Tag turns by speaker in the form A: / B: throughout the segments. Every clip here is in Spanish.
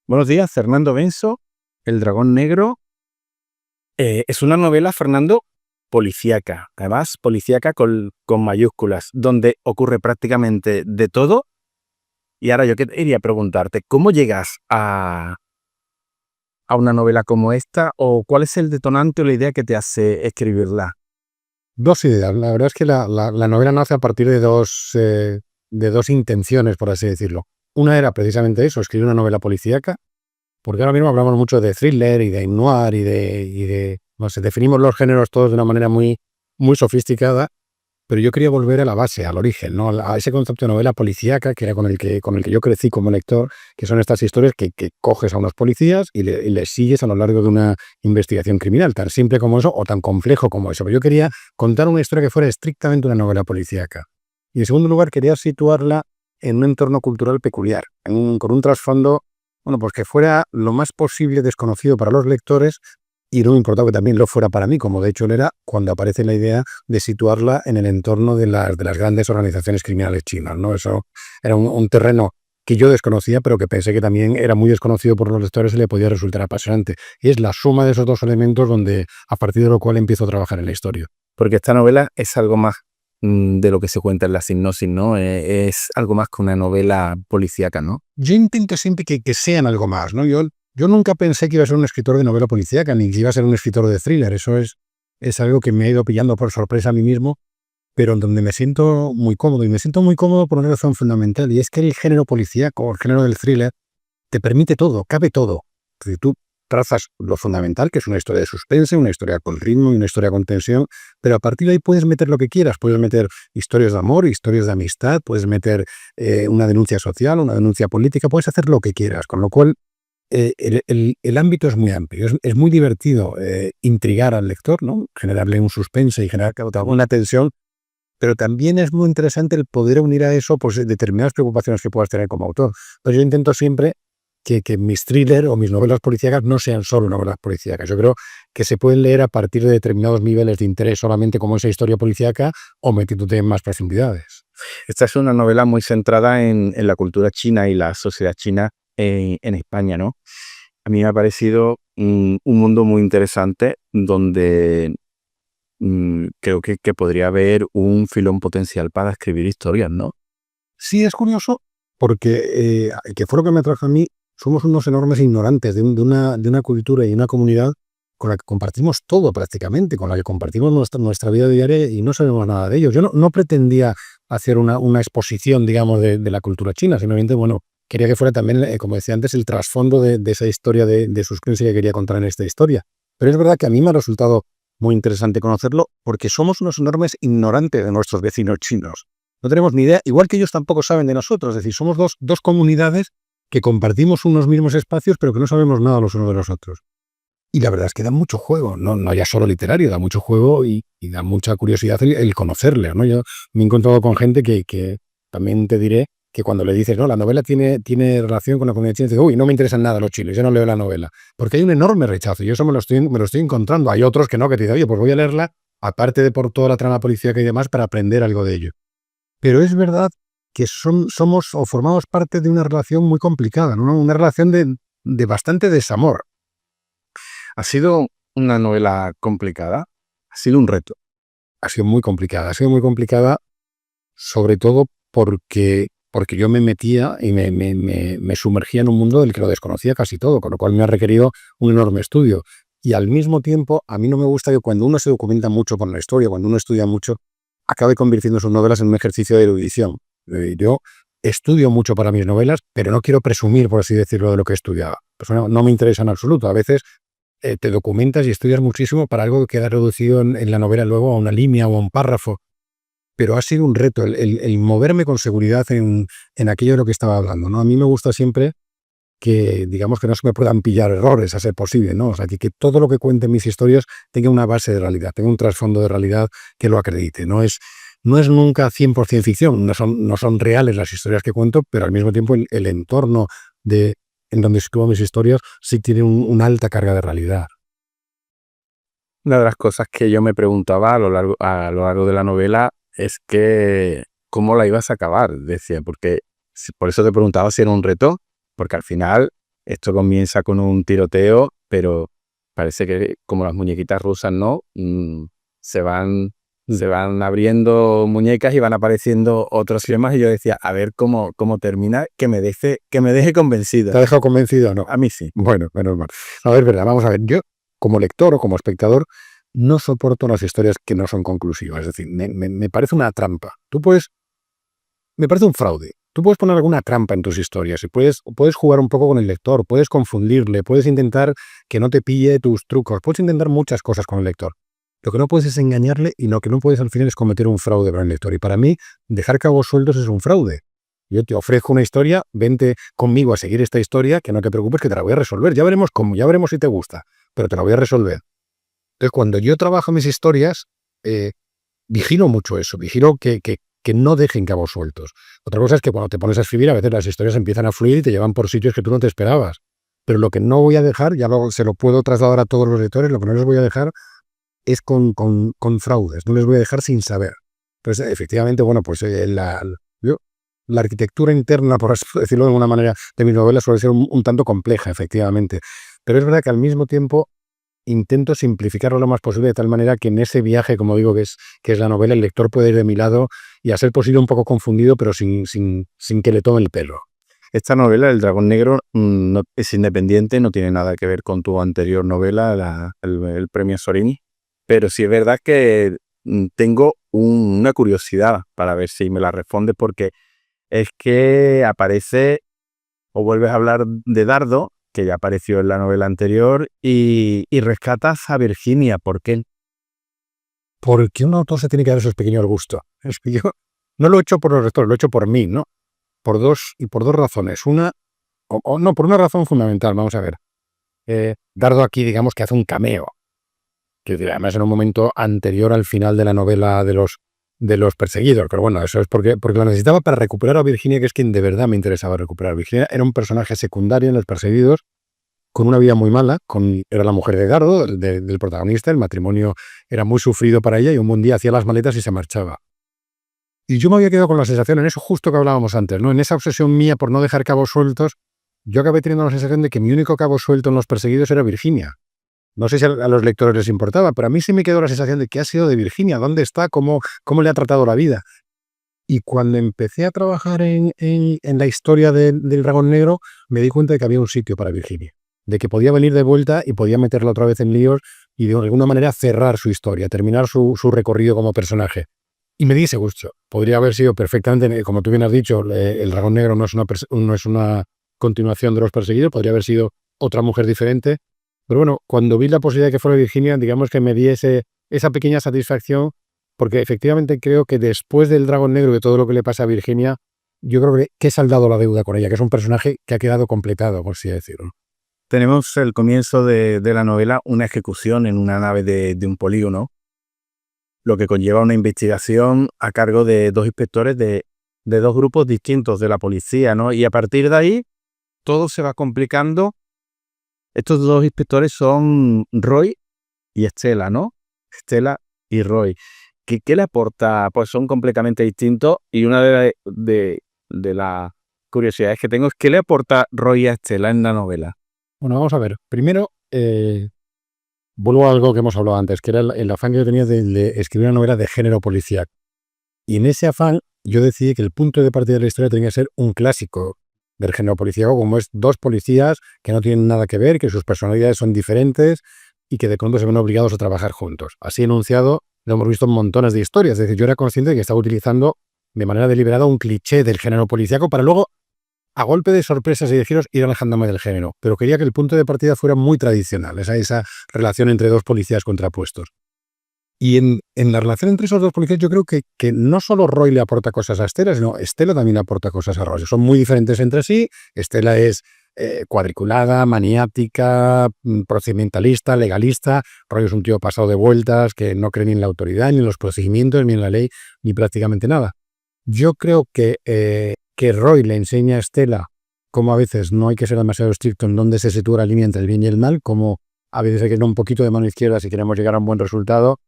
A: Buenos días, Fernando Benso, El dragón negro. Es una novela, Fernando, policíaca, además policíaca con mayúsculas, donde ocurre prácticamente de todo. Y ahora yo quería preguntarte, ¿cómo llegas a una novela como esta? ¿O cuál es el detonante o la idea que te hace escribirla?
B: Dos ideas. La verdad es que la novela nace a partir de dos intenciones, por así decirlo. Una era precisamente eso, escribir una novela policíaca, porque ahora mismo hablamos mucho de thriller y de noir no sé, definimos los géneros todos de una manera muy sofisticada, pero yo quería volver a la base, al origen, ¿no? A ese concepto de novela policíaca que era con el que yo crecí como lector, que son estas historias que coges a unos policías y les sigues a lo largo de una investigación criminal, tan simple como eso o tan complejo como eso. Pero yo quería contar una historia que fuera estrictamente una novela policíaca. Y en segundo lugar, quería situarla en un entorno cultural peculiar, con un trasfondo, bueno, pues que fuera lo más posible desconocido para los lectores, y no me importaba que también lo fuera para mí, como de hecho lo era cuando aparece la idea de situarla en el entorno de las grandes organizaciones criminales chinas, ¿no? Eso era un terreno que yo desconocía, pero que pensé que también era muy desconocido por los lectores y le podía resultar apasionante. Y es la suma de esos dos elementos donde, a partir de lo cual empiezo a trabajar en la historia.
A: Porque esta novela es algo más de lo que se cuenta en la sinopsis, ¿no? Es algo más que una novela policíaca, ¿no?
B: Yo intento siempre que sean algo más, ¿no? Yo nunca pensé que iba a ser un escritor de novela policíaca, ni que iba a ser un escritor de thriller. Eso es algo que me ha ido pillando por sorpresa a mí mismo, pero en donde me siento muy cómodo. Y me siento muy cómodo por una razón fundamental, y es que el género policíaco, el género del thriller, te permite todo, cabe todo. Es decir, tú trazas lo fundamental, que es una historia de suspense, una historia con ritmo y una historia con tensión, pero a partir de ahí puedes meter lo que quieras. Puedes meter historias de amor, historias de amistad, puedes meter una denuncia social, una denuncia política, puedes hacer lo que quieras, con lo cual el ámbito es muy amplio. Es muy divertido intrigar al lector, ¿no? Generarle un suspense y generar una tensión, pero también es muy interesante el poder unir a eso pues, determinadas preocupaciones que puedas tener como autor. Entonces yo intento siempre que mis thrillers o mis novelas policíacas no sean solo novelas policíacas. Yo creo que se pueden leer a partir de determinados niveles de interés solamente como esa historia policíaca, o metiéndote en más profundidades.
A: Esta es una novela muy centrada en la cultura china y la sociedad china en España, ¿no? A mí me ha parecido un mundo muy interesante donde creo que podría haber un filón potencial para escribir historias, ¿no?
B: Sí, es curioso porque, que fue lo que me atrajo a mí, somos unos enormes ignorantes de una cultura y una comunidad con la que compartimos todo prácticamente, con la que compartimos nuestra vida diaria, y no sabemos nada de ellos. Yo no pretendía hacer una exposición, digamos, de la cultura china, simplemente, bueno, quería que fuera también, como decía antes, el trasfondo de esa historia de suspense que quería contar en esta historia. Pero es verdad que a mí me ha resultado muy interesante conocerlo porque somos unos enormes ignorantes de nuestros vecinos chinos. No tenemos ni idea, igual que ellos tampoco saben de nosotros. Es decir, somos dos comunidades que compartimos unos mismos espacios, pero que no sabemos nada los unos de los otros. Y la verdad es que da mucho juego, no ya solo literario, da mucho juego y da mucha curiosidad el conocerle, ¿no? Yo me he encontrado con gente que también te diré que cuando le dices, no, la novela tiene relación con la comunidad china, dice, uy, no me interesan nada los chiles, yo no leo la novela. Porque hay un enorme rechazo, y eso me lo estoy encontrando. Hay otros que no, que te dicen, oye, pues voy a leerla, aparte de por toda la trama policíaca y demás, para aprender algo de ello. Pero es verdad que somos o formamos parte de una relación muy complicada, ¿no? Una relación de bastante desamor.
A: Ha sido una novela complicada, ha sido un reto.
B: Ha sido muy complicada, sobre todo porque yo me metía y me sumergía en un mundo del que lo desconocía casi todo, con lo cual me ha requerido un enorme estudio. Y al mismo tiempo, a mí no me gusta que cuando uno se documenta mucho con la historia, cuando uno estudia mucho, acabe convirtiendo sus novelas en un ejercicio de erudición. Yo estudio mucho para mis novelas, pero no quiero presumir, por así decirlo, de lo que he estudiado. Pues no me interesa en absoluto. A veces te documentas y estudias muchísimo para algo que queda reducido en la novela luego a una línea o a un párrafo. Pero ha sido un reto el moverme con seguridad en aquello de lo que estaba hablando, ¿no? A mí me gusta siempre que, digamos, que no se me puedan pillar errores, a ser posible, ¿no? O sea, que todo lo que cuente en mis historias tenga una base de realidad, tenga un trasfondo de realidad que lo acredite. No es nunca 100% ficción, no son reales las historias que cuento, pero al mismo tiempo el entorno en donde escribo mis historias sí tiene una alta carga de realidad.
A: Una de las cosas que yo me preguntaba a lo largo de la novela es que cómo la ibas a acabar, decía, porque por eso te preguntaba si era un reto, porque al final Esto comienza con un tiroteo, pero parece que como las muñequitas rusas, ¿no? Se van abriendo muñecas y van apareciendo otros temas y yo decía, a ver cómo termina, que me deje convencido.
B: ¿Te ha dejado convencido o no?
A: A mí sí.
B: Bueno, menos mal. A ver, verdad, vamos a ver. Yo, como lector o como espectador, no soporto las historias que no son conclusivas. Es decir, me parece una trampa. Me parece un fraude. Tú puedes poner alguna trampa en tus historias y puedes jugar un poco con el lector, puedes confundirle, puedes intentar que no te pille tus trucos, puedes intentar muchas cosas con el lector. Lo que no puedes es engañarle y lo que no puedes al final es cometer un fraude para el lector. Y para mí, dejar cabos sueltos es un fraude. Yo te ofrezco una historia, vente conmigo a seguir esta historia, que no te preocupes, que te la voy a resolver. Ya veremos cómo, ya veremos si te gusta, pero te la voy a resolver. Entonces, cuando yo trabajo mis historias, vigilo mucho eso, vigilo que no dejen cabos sueltos. Otra cosa es que cuando te pones a escribir, a veces las historias empiezan a fluir y te llevan por sitios que tú no te esperabas. Pero lo que no voy a dejar, ya se lo puedo trasladar a todos los lectores, lo que no les voy a dejar es con fraudes, no les voy a dejar sin saber. Entonces, efectivamente, bueno, pues la arquitectura interna, por así decirlo de alguna manera, de mis novelas suele ser un tanto compleja, efectivamente. Pero es verdad que al mismo tiempo intento simplificarlo lo más posible de tal manera que en ese viaje, como digo, que es la novela, el lector puede ir de mi lado y a ser posible un poco confundido, pero sin que le tome el pelo.
A: Esta novela, El Dragón Negro, no, es independiente, no tiene nada que ver con tu anterior novela, el Premio Sorini, pero sí es verdad que tengo una curiosidad para ver si me la respondes, porque es que aparece o vuelves a hablar de Dardo, que ya apareció en la novela anterior, y rescatas a Virginia. ¿Por qué?
B: Porque un autor se tiene que dar esos pequeños gustos. Es que yo no lo he hecho por los lectores, lo he hecho por mí, ¿no? Por dos razones. Una, no, por una razón fundamental, vamos a ver. Dardo aquí, digamos que hace un cameo. Que además en un momento anterior al final de la novela de los perseguidos. Pero bueno, eso es porque lo necesitaba para recuperar a Virginia, que es quien de verdad me interesaba recuperar. Virginia era un personaje secundario en Los Perseguidos, con una vida muy mala, era la mujer de Dardo, del protagonista, el matrimonio era muy sufrido para ella y un buen día hacía las maletas y se marchaba. Y yo me había quedado con la sensación, en eso justo que hablábamos antes, ¿no? En esa obsesión mía por no dejar cabos sueltos, yo acabé teniendo la sensación de que mi único cabo suelto en Los Perseguidos era Virginia. No sé si a los lectores les importaba, pero a mí sí me quedó la sensación de qué ha sido de Virginia, dónde está, cómo le ha tratado la vida. Y cuando empecé a trabajar en la historia del Dragón Negro, me di cuenta de que había un sitio para Virginia, de que podía venir de vuelta y podía meterla otra vez en líos y de alguna manera cerrar su historia, terminar su recorrido como personaje. Y me di ese gusto. Podría haber sido perfectamente, como tú bien has dicho, el Dragón Negro no es una continuación de Los Perseguidos, podría haber sido otra mujer diferente. Pero bueno, cuando vi la posibilidad de que fuera Virginia, digamos que me di esa pequeña satisfacción, porque efectivamente creo que después del Dragón Negro y de todo lo que le pasa a Virginia, yo creo que he saldado la deuda con ella, que es un personaje que ha quedado completado, por así decirlo.
A: Tenemos el comienzo de la novela, una ejecución en una nave de un polígono, lo que conlleva una investigación a cargo de dos inspectores de dos grupos distintos de la policía, ¿no? Y a partir de ahí, todo se va complicando. Estos dos inspectores son Roy y Estela, ¿no? Estela y Roy. ¿Qué le aporta? Pues son completamente distintos y una de las curiosidades que tengo es ¿qué le aporta Roy a Estela en la novela?
B: Bueno, vamos a ver. Primero, vuelvo a algo que hemos hablado antes, que era el afán que yo tenía de escribir una novela de género policial. Y en ese afán yo decidí que el punto de partida de la historia tenía que ser un clásico del género policíaco, como es dos policías que no tienen nada que ver, que sus personalidades son diferentes y que de pronto se ven obligados a trabajar juntos. Así enunciado, lo hemos visto en montones de historias. Es decir, yo era consciente de que estaba utilizando de manera deliberada un cliché del género policíaco para luego, a golpe de sorpresas y de giros, ir alejándome del género. Pero quería que el punto de partida fuera muy tradicional, esa relación entre dos policías contrapuestos. Y en la relación entre esos dos policías yo creo que no solo Roy le aporta cosas a Estela, sino Estela también aporta cosas a Roy. Son muy diferentes entre sí. Estela es cuadriculada, maniática, procedimentalista, legalista. Roy es un tío pasado de vueltas que no cree ni en la autoridad, ni en los procedimientos, ni en la ley, ni prácticamente nada. Yo creo que Roy le enseña a Estela cómo a veces no hay que ser demasiado estricto en dónde se sitúa la línea entre el bien y el mal, como a veces hay que ir un poquito de mano izquierda si queremos llegar a un buen resultado.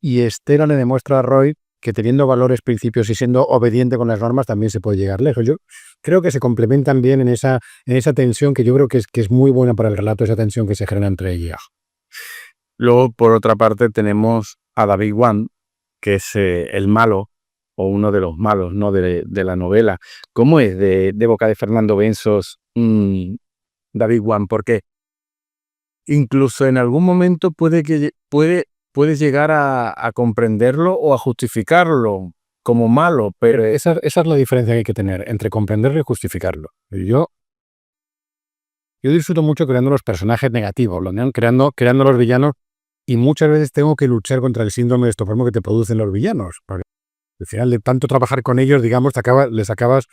B: Y Estela le demuestra a Roy que teniendo valores, principios y siendo obediente con las normas también se puede llegar lejos. Yo creo que se complementan bien en esa tensión que yo creo que es muy buena para el relato, esa tensión que se genera entre ellas.
A: Luego, por otra parte, tenemos a David Wan, que es el malo, o uno de los malos, ¿no?, de la novela. ¿Cómo es de boca de Fernando Bensos David Wan? Porque incluso en algún momento puedes llegar a comprenderlo o a justificarlo como malo, pero
B: Esa es la diferencia que hay que tener entre comprenderlo y justificarlo. Yo disfruto mucho creando los personajes negativos, ¿no? creando los villanos, y muchas veces tengo que luchar contra el síndrome de Estocolmo que te producen los villanos. Porque al final de tanto trabajar con ellos, digamos, les acabas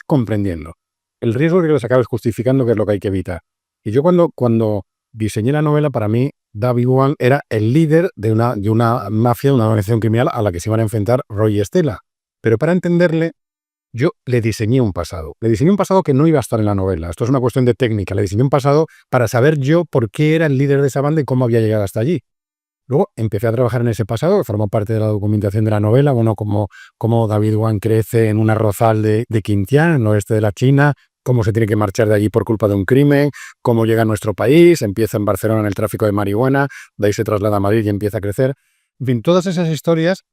B: comprendiendo. El riesgo es que los acabes justificando, que es lo que hay que evitar. Y yo cuando diseñé la novela, para mí, David Wan era el líder de una mafia, de una organización criminal a la que se iban a enfrentar Roy y Estela. Pero para entenderle, yo le diseñé un pasado. Le diseñé un pasado que no iba a estar en la novela. Esto es una cuestión de técnica. Le diseñé un pasado para saber yo por qué era el líder de esa banda y cómo había llegado hasta allí. Luego empecé a trabajar en ese pasado, que formó parte de la documentación de la novela, bueno, cómo David Wan crece en un arrozal de Xinjiang, en el oeste de la China, cómo se tiene que marchar de allí por culpa de un crimen, cómo llega a nuestro país, empieza en Barcelona en el tráfico de marihuana, de ahí se traslada a Madrid y empieza a crecer. En fin, todas esas historias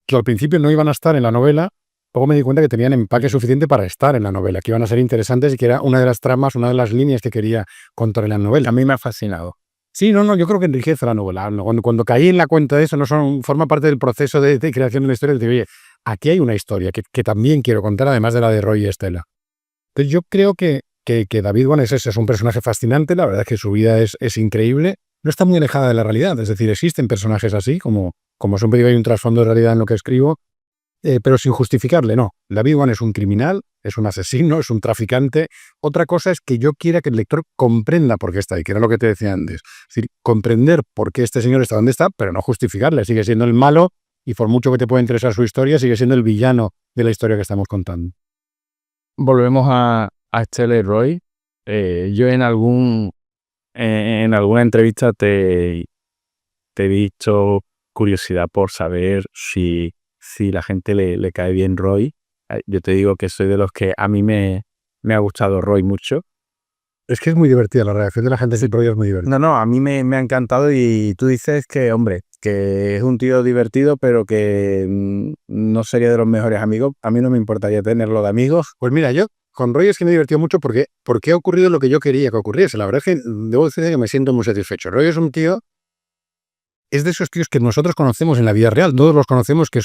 B: que al principio no iban a estar en la novela, luego me di cuenta que tenían empaque suficiente para estar en la novela, que iban a ser interesantes y que era una de las tramas, una de las líneas que quería contar en la novela.
A: a mí me ha fascinado.
B: Sí, no, yo creo que enriquece la novela. Cuando caí en la cuenta de eso, forma parte del proceso de creación de la historia, de decir, oye, aquí hay una historia que también quiero contar, además de la de Roy y Estela. Entonces yo creo que David Wan es un personaje fascinante, la verdad es que su vida es increíble, no está muy alejada de la realidad, es decir, existen personajes así, como siempre digo, hay un trasfondo de realidad en lo que escribo, pero sin justificarle, no. David Wan es un criminal, es un asesino, es un traficante. Otra cosa es que yo quiera que el lector comprenda por qué está ahí, que era lo que te decía antes. Es decir, comprender por qué este señor está donde está, pero no justificarle. Sigue siendo el malo y por mucho que te pueda interesar su historia, sigue siendo el villano de la historia que estamos contando.
A: Volvemos a Estela y Roy. Yo en alguna entrevista te he dicho curiosidad por saber si la gente le cae bien Roy. Yo te digo que soy de los que a mí me ha gustado Roy mucho.
B: Es que es muy divertida, la reacción de la gente de Roy es muy divertida.
A: No, a mí me ha encantado, y tú dices que, hombre, que es un tío divertido, pero que no sería de los mejores amigos. A mí no me importaría tenerlo de amigos.
B: Pues mira, yo con Roy es que me he divertido mucho porque ha ocurrido lo que yo quería que ocurriese. La verdad es que debo decir que me siento muy satisfecho. Roy es un tío, es de esos tíos que nosotros conocemos en la vida real, todos los conocemos, que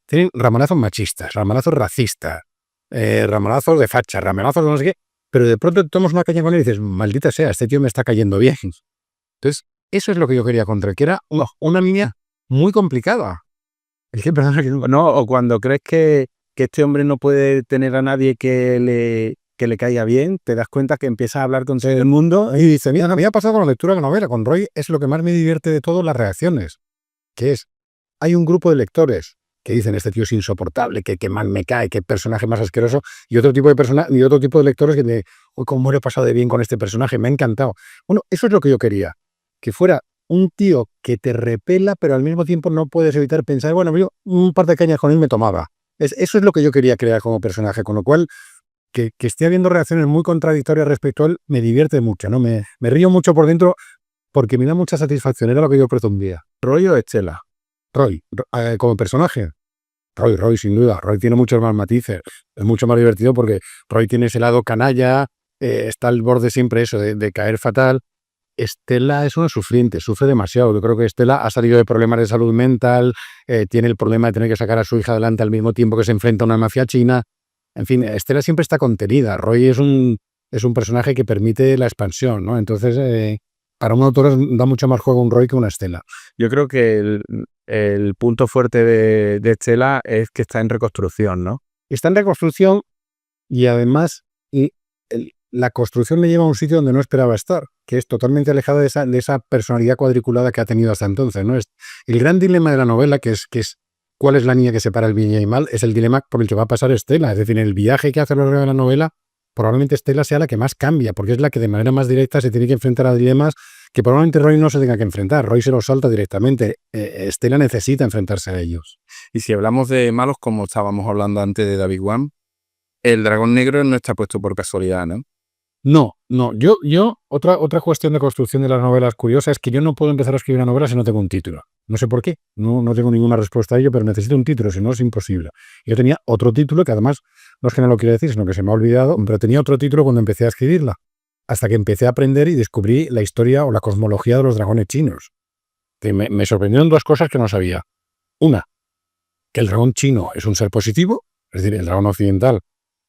B: tienen ramonazos machistas, ramonazos racistas, ramonazos de facha, ramonazos de no sé qué, pero de pronto tomas una caña con él y dices, maldita sea, este tío me está cayendo bien. Entonces, eso es lo que yo quería contar, que era una línea muy complicada.
A: No, o cuando crees que este hombre no puede tener a nadie que le caiga bien, te das cuenta que empiezas a hablar con todo el mundo.
B: Y dice, mira, me ha pasado con la lectura de la novela. Con Roy es lo que más me divierte de todo, las reacciones. Que hay un grupo de lectores que dicen, este tío es insoportable, que mal me cae, qué personaje más asqueroso, y otro tipo de lectores que dicen, uy, cómo lo he pasado de bien con este personaje, me ha encantado. Bueno, eso es lo que yo quería, que fuera un tío que te repela, pero al mismo tiempo no puedes evitar pensar, bueno, yo un par de cañas con él me tomaba. Eso es lo que yo quería crear como personaje, con lo cual que esté habiendo reacciones muy contradictorias respecto a él me divierte mucho, ¿no? Me río mucho por dentro porque me da mucha satisfacción, era lo que yo pretendía.
A: ¿Roy o Estela?
B: Roy, como personaje. Roy, sin duda. Roy tiene muchos más matices. Es mucho más divertido porque Roy tiene ese lado canalla, está al borde siempre eso de caer fatal. Estela es una sufriente, sufre demasiado. Yo creo que Estela ha salido de problemas de salud mental, tiene el problema de tener que sacar a su hija adelante al mismo tiempo que se enfrenta a una mafia china. En fin, Estela siempre está contenida. Roy es un personaje que permite la expansión, ¿no? Entonces, para un autor da mucho más juego un Roy que una Estela.
A: Yo creo que el punto fuerte de Estela es que está en reconstrucción, ¿no?
B: Está en reconstrucción y además la construcción le lleva a un sitio donde no esperaba estar, que es totalmente alejado de esa personalidad cuadriculada que ha tenido hasta entonces, ¿no? El gran dilema de la novela, que es cuál es la línea que separa el bien y el mal, es el dilema por el que va a pasar Estela. Es decir, en el viaje que hace a lo largo de la novela, probablemente Estela sea la que más cambia, porque es la que de manera más directa se tiene que enfrentar a dilemas que probablemente Roy no se tenga que enfrentar. Roy se los salta directamente. Stella necesita enfrentarse a ellos.
A: Y si hablamos de malos, como estábamos hablando antes de David Wan, el dragón negro no está puesto por casualidad, ¿no?
B: No. Otra cuestión de construcción de las novelas curiosa es que yo no puedo empezar a escribir una novela si no tengo un título. No sé por qué, no tengo ninguna respuesta a ello, pero necesito un título, si no es imposible. Yo tenía otro título que además, no es que no lo quiera decir, sino que se me ha olvidado, pero tenía otro título cuando empecé a escribirla, hasta que empecé a aprender y descubrí la historia o la cosmología de los dragones chinos. Que me sorprendieron dos cosas que no sabía. Una, que el dragón chino es un ser positivo, es decir, el dragón occidental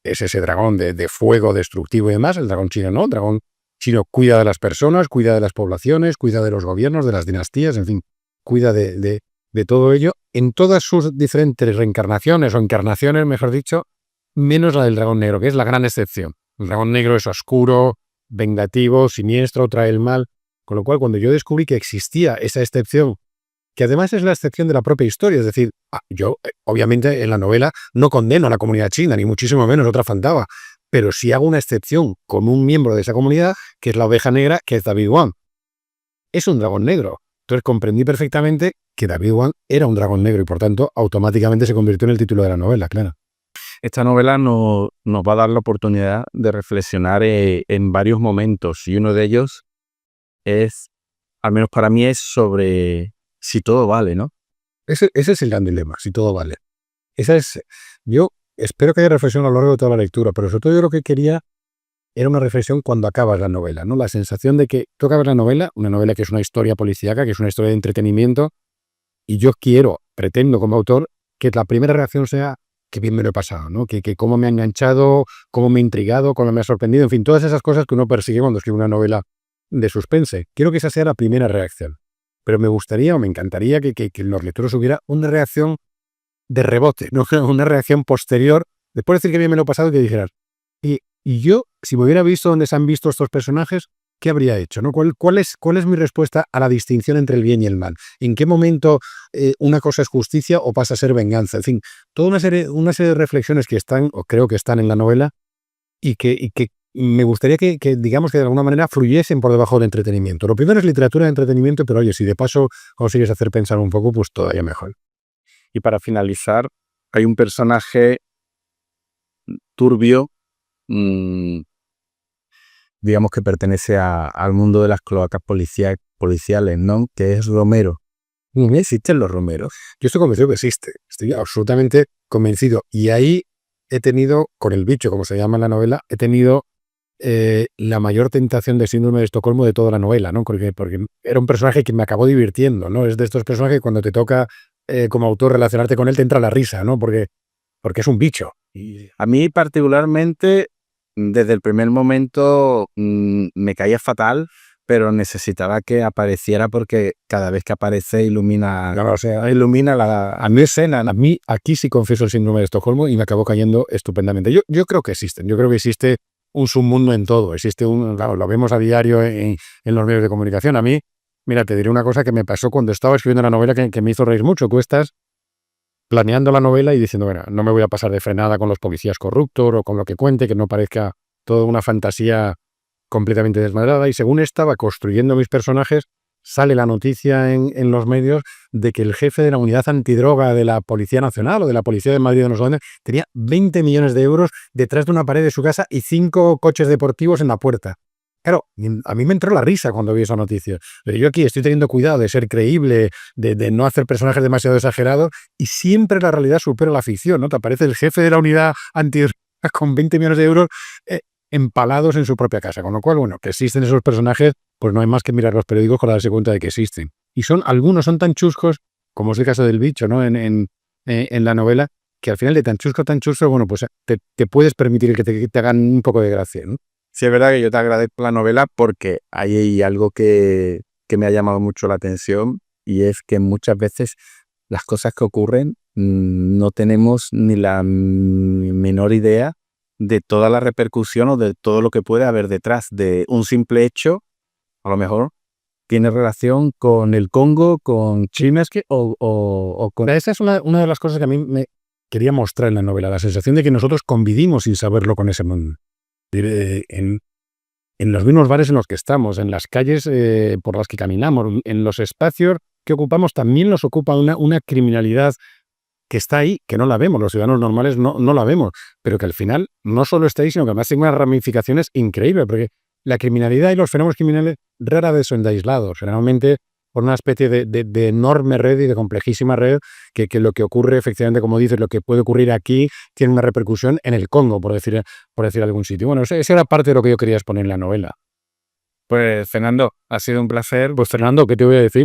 B: es ese dragón de fuego destructivo y demás, el dragón chino no, el dragón chino cuida de las personas, cuida de las poblaciones, cuida de los gobiernos, de las dinastías, en fin, cuida de todo ello en todas sus diferentes reencarnaciones o encarnaciones, mejor dicho, menos la del dragón negro, que es la gran excepción. El dragón negro es oscuro, vengativo, siniestro, trae el mal, con lo cual cuando yo descubrí que existía esa excepción, que además es la excepción de la propia historia, es decir, yo obviamente en la novela no condeno a la comunidad china, ni muchísimo menos, otra faltaba, pero sí hago una excepción con un miembro de esa comunidad, que es la oveja negra, que es David Wan. Es un dragón negro. Entonces comprendí perfectamente que David Wan era un dragón negro y por tanto automáticamente se convirtió en el título de la novela, claro.
A: Esta novela nos va a dar la oportunidad de reflexionar en varios momentos y uno de ellos es, al menos para mí, es sobre si todo vale, ¿no?
B: Ese es el gran dilema, si todo vale. Yo espero que haya reflexión a lo largo de toda la lectura, pero sobre todo yo lo que quería era una reflexión cuando acabas la novela, ¿no? La sensación de que tú acabas la novela, una novela que es una historia policíaca, que es una historia de entretenimiento, y yo pretendo como autor, que la primera reacción sea que bien me lo he pasado, ¿no? Que cómo me ha enganchado, cómo me ha intrigado, cómo me ha sorprendido, en fin, todas esas cosas que uno persigue cuando escribe una novela de suspense. Quiero que esa sea la primera reacción. Pero me gustaría o me encantaría que en los lectores hubiera una reacción de rebote, ¿no? Una reacción posterior, después de decir que bien me lo he pasado, que dijeras, y yo, si me hubiera visto donde se han visto estos personajes, ¿qué habría hecho? ¿No? ¿Cuál es mi respuesta a la distinción entre el bien y el mal? ¿En qué momento una cosa es justicia o pasa a ser venganza? En fin, toda una serie de reflexiones que están, o creo que están en la novela, y que me gustaría que digamos que de alguna manera fluyesen por debajo del entretenimiento. Lo primero es literatura de entretenimiento, pero oye, si de paso consigues hacer pensar un poco, pues todavía mejor.
A: Y para finalizar, hay un personaje turbio, digamos que pertenece al mundo de las cloacas policiales, ¿no? Que es Romero. ¿Existen los Romeros?
B: Yo estoy convencido que existe, estoy absolutamente convencido. Y ahí he tenido, con el bicho, como se llama en la novela, he tenido la mayor tentación de síndrome de Estocolmo de toda la novela, ¿no? Porque era un personaje que me acabó divirtiendo, ¿no? Es de estos personajes que cuando te toca como autor relacionarte con él te entra la risa, ¿no? Porque es un bicho.
A: Y a mí particularmente, desde el primer momento me caía fatal, pero necesitaba que apareciera porque cada vez que aparece ilumina,
B: Claro, o sea,
A: ilumina la escena.
B: a mí aquí sí confieso el síndrome de Estocolmo y me acabó cayendo estupendamente. Yo creo que existen, yo creo que existe un submundo en todo, claro, lo vemos a diario en los medios de comunicación. A mí, mira, te diré una cosa que me pasó cuando estaba escribiendo la novela que me hizo reír mucho. Tú estás planeando la novela y diciendo, bueno, no me voy a pasar de frenada con los policías corruptos o con lo que cuente, que no parezca toda una fantasía completamente desmadrada, y según estaba construyendo mis personajes, sale la noticia en los medios de que el jefe de la unidad antidroga de la Policía Nacional o de la Policía de Madrid, de no sé dónde, tenía 20 millones de euros detrás de una pared de su casa y 5 coches deportivos en la puerta. Claro, a mí me entró la risa cuando vi esa noticia. Yo aquí estoy teniendo cuidado de ser creíble, de no hacer personajes demasiado exagerados, y siempre la realidad supera la ficción, ¿no? Te aparece el jefe de la unidad antidroga con 20 millones de euros empalados en su propia casa. Con lo cual, bueno, que existen esos personajes, pues no hay más que mirar los periódicos para darse cuenta de que existen. Y algunos son tan chuscos, como es el caso del bicho, ¿no? En la novela, que al final de tan chusco, bueno, pues te puedes permitir que te hagan un poco de gracia, ¿no?
A: Sí, es verdad que yo te agradezco la novela porque hay algo que me ha llamado mucho la atención, y es que muchas veces las cosas que ocurren no tenemos ni la menor idea de toda la repercusión o de todo lo que puede haber detrás de un simple hecho. A lo mejor tiene relación con el Congo, con China, o con...
B: Esa es una de las cosas que a mí me quería mostrar en la novela, la sensación de que nosotros convivimos sin saberlo con ese mundo. En en los mismos bares en los que estamos, en las calles por las que caminamos, en los espacios que ocupamos, también nos ocupa una criminalidad que está ahí, que no la vemos, los ciudadanos normales no la vemos, pero que al final no solo está ahí, sino que además tiene unas ramificaciones increíbles, porque la criminalidad y los fenómenos criminales rara vez son de aislados, generalmente por una especie de enorme red y de complejísima red, que lo que ocurre efectivamente, como dices, lo que puede ocurrir aquí tiene una repercusión en el Congo, por decir algún sitio. Bueno, esa era parte de lo que yo quería exponer en la novela.
A: Pues Fernando, ha sido un placer.
B: Pues Fernando, ¿qué te voy a decir?